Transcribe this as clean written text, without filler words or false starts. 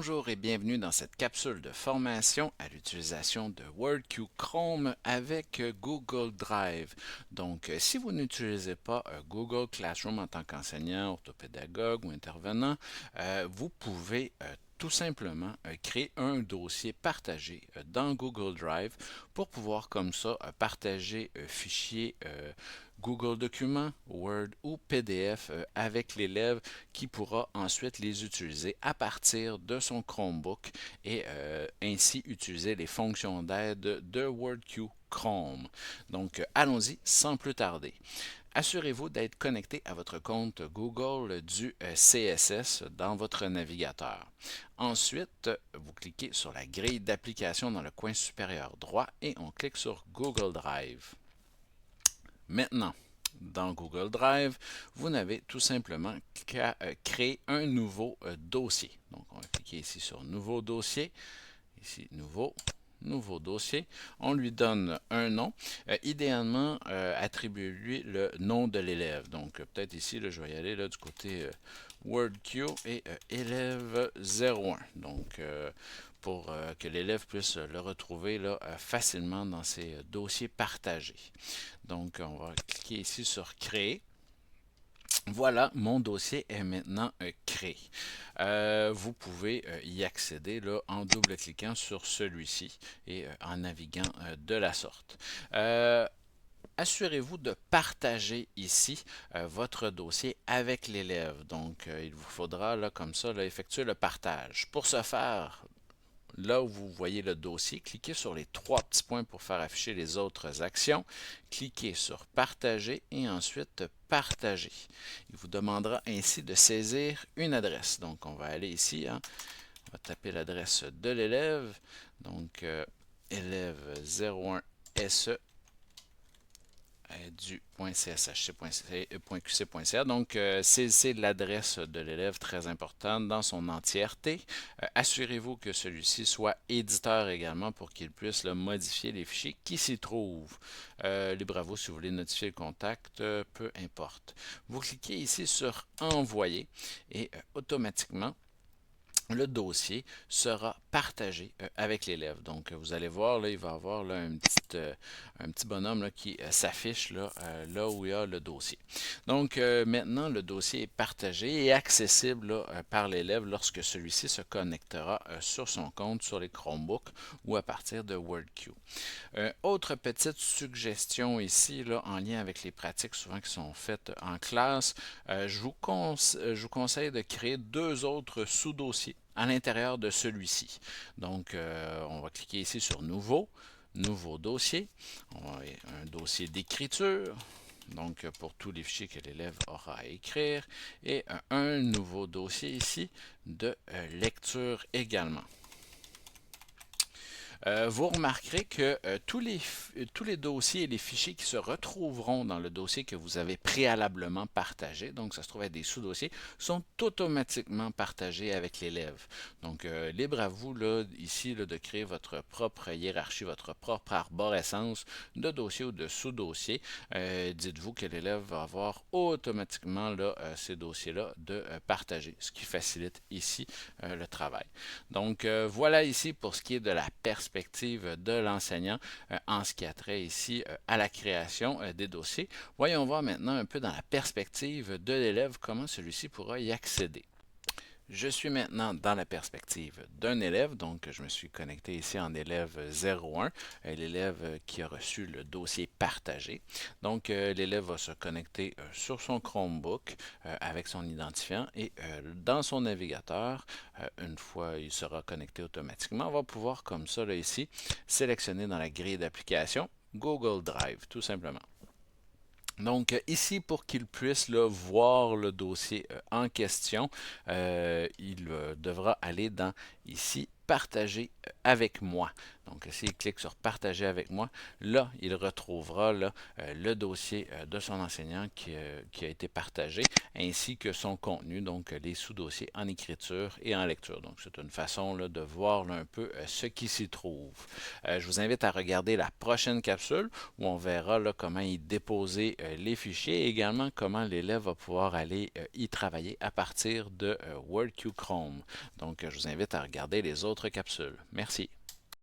Bonjour et bienvenue dans cette capsule de formation à l'utilisation de WordQ Chrome avec Google Drive. Donc, si vous n'utilisez pas Google Classroom en tant qu'enseignant, orthopédagogue ou intervenant, vous pouvez tout simplement créer un dossier partagé dans Google Drive pour pouvoir comme ça partager fichiers Google Documents, Word ou PDF avec l'élève qui pourra ensuite les utiliser à partir de son Chromebook et ainsi utiliser les fonctions d'aide de WordQ Chrome. Donc, allons-y sans plus tarder. Assurez-vous d'être connecté à votre compte Google du CSS dans votre navigateur. Ensuite, vous cliquez sur la grille d'application dans le coin supérieur droit et on clique sur Google Drive. Maintenant, dans Google Drive, vous n'avez tout simplement qu'à créer un nouveau dossier. Donc, on va cliquer ici sur Nouveau dossier. Ici, Nouveau dossier. On lui donne un nom. Idéalement, attribuez-lui le nom de l'élève. Donc, peut-être ici, là, je vais y aller là, du côté WordQ et élève 01. Donc, pour que l'élève puisse le retrouver là, facilement dans ses dossiers partagés. Donc, on va cliquer ici sur Créer. Voilà, mon dossier est maintenant créé. Vous pouvez y accéder là, en double-cliquant sur celui-ci et en naviguant de la sorte. Assurez-vous de partager ici votre dossier avec l'élève. Donc, il vous faudra là, comme ça là, effectuer le partage. Pour ce faire, là où vous voyez le dossier, cliquez sur les trois petits points pour faire afficher les autres actions. Cliquez sur Partager et ensuite Partager. Il vous demandera ainsi de saisir une adresse. Donc, on va aller ici, hein, on va taper l'adresse de l'élève. Donc, élève 01 SE du .cshc.qc.ca. Donc, c'est l'adresse de l'élève, très importante, dans son entièreté. Assurez-vous que celui-ci soit éditeur également pour qu'il puisse là, modifier les fichiers qui s'y trouvent. Libre à vous si vous voulez notifier le contact, peu importe. Vous cliquez ici sur Envoyer et automatiquement, le dossier sera partagé avec l'élève. Donc, vous allez voir, là, il va y avoir là, un petit bonhomme là, qui s'affiche là où il y a le dossier. Donc, maintenant, le dossier est partagé et accessible là, par l'élève lorsque celui-ci se connectera sur son compte sur les Chromebooks ou à partir de WordQ. Autre petite suggestion ici, là, en lien avec les pratiques souvent qui sont faites en classe, je vous conseille de créer deux autres sous-dossiers à l'intérieur de celui-ci. Donc, on va cliquer ici sur Nouveau, Nouveau dossier, un dossier d'écriture, donc pour tous les fichiers que l'élève aura à écrire, et un nouveau dossier ici de lecture également. Vous remarquerez que tous les dossiers et les fichiers qui se retrouveront dans le dossier que vous avez préalablement partagé, donc ça se trouve être des sous-dossiers, sont automatiquement partagés avec l'élève. Donc, libre à vous, là, ici, là, de créer votre propre hiérarchie, votre propre arborescence de dossiers ou de sous-dossiers. Dites-vous que l'élève va avoir automatiquement là, ces dossiers-là de partager, ce qui facilite ici le travail. Donc, voilà ici pour ce qui est de la perspective de l'enseignant en ce qui a trait ici à la création des dossiers. Voyons voir maintenant un peu dans la perspective de l'élève comment celui-ci pourra y accéder. Je suis maintenant dans la perspective d'un élève, donc je me suis connecté ici en élève 01, l'élève qui a reçu le dossier partagé. Donc l'élève va se connecter sur son Chromebook avec son identifiant et dans son navigateur, une fois il sera connecté automatiquement, on va pouvoir comme ça là, ici sélectionner dans la grille d'application Google Drive tout simplement. Donc ici, pour qu'il puisse là, voir le dossier en question, il devra aller dans ici Partager avec moi. Donc, s'il clique sur Partager avec moi, là, il retrouvera là, le dossier de son enseignant qui a été partagé, ainsi que son contenu, donc les sous-dossiers en écriture et en lecture. Donc, c'est une façon là, de voir là, un peu ce qui s'y trouve. Je vous invite à regarder la prochaine capsule où on verra là, comment y déposer les fichiers et également comment l'élève va pouvoir aller y travailler à partir de WordQ Chrome. Donc, je vous invite à regarder les autres capsules. Merci.